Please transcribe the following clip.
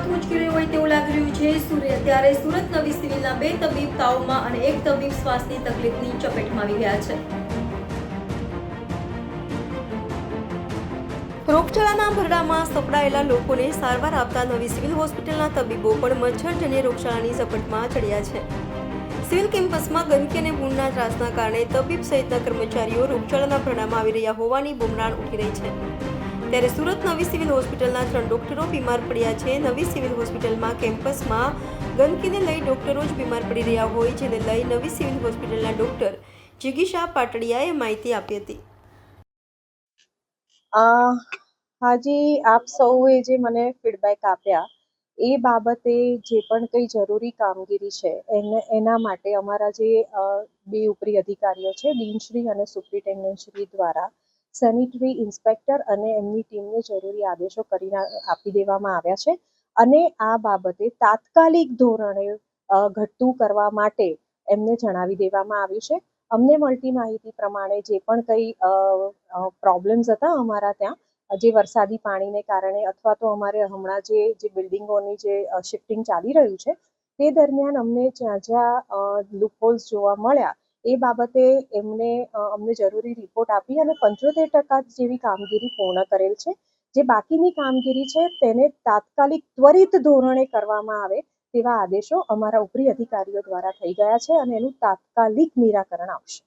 માથું ઉંચકી રહ્યું હોય તેવું લાગી રહ્યું છે ત્યારે સુરત નવી સિવિલના 2 તબીબ તાવમાં અને 1 તબીબ શ્વાસની તકલીફની ચપેટમાં આવી ગયા છે। રોગચાળાના ભરડામાં સપડાયેલા લોકોને સારવાર આપતા નવી સિવિલ હોસ્પિટલના તબીબો પણ મચ્છરજન્ય રોગચાળાની ઝપટમાં ચડ્યા છે। સિવિલ કેમ્પસમાં ગંદકી અને ભૂંડના ત્રાસના કારણે તબીબ સહિતના કર્મચારીઓ રોગચાળાના ભરડામાં આવી રહ્યા હોવાની બુમરાણ ઉઠી રહી છે। ત્યારે સુરત નવી સિવિલ હોસ્પિટલના 3 ડોક્ટરો બીમાર પડ્યા છે। નવી સિવિલ હોસ્પિટલમાં કેમ્પસમાં ગંદકીને લઈ ડોક્ટરો જ બીમાર પડી રહ્યા હોય, જેને લઈ નવી સિવિલ હોસ્પિટલના ડોક્ટર જિગીશા પાટડિયાએ માહિતી આપી હતી। હાજી, આપ સૌએ જે મને ફીડબેક આપ્યા એ બાબતે જે પણ કંઈ જરૂરી કામગીરી છે એના માટે અમારા જે 2 ઉપરી અધિકારીઓ છે, ડીનશ્રી અને સુપ્રિન્ટેન્ડન્ટશ્રી દ્વારા સેનિટરી ઇન્સ્પેક્ટર અને એમની ટીમને જરૂરી આદેશો કરીને આપી દેવામાં આવ્યા છે અને આ બાબતે તાત્કાલિક ધોરણે ઘટતું કરવા માટે એમને જણાવી દેવામાં આવ્યું છે। અમને મળતી માહિતી પ્રમાણે જે પણ કંઈ પ્રોબ્લેમ્સ હતા અમારા ત્યાં, જે વરસાદી પાણીને કારણે અથવા તો અમારે હમણાં જે બિલ્ડિંગોની જે શિફ્ટિંગ ચાલી રહ્યું છે તે દરમિયાન અમને જ્યાં લૂપહોલ્સ જોવા મળ્યા એ બાબતે અમને જરૂરી રિપોર્ટ આપી અને 75% જેવી કામગીરી પૂર્ણ કરેલ છે। જે બાકીની કામગીરી છે તેને તાત્કાલિક ત્વરિત ધોરણે કરવામાં આવે તેવા આદેશો અમારા ઉપરી અધિકારીઓ દ્વારા થઈ ગયા છે અને એનું તાત્કાલિક નિરાકરણ આવશે।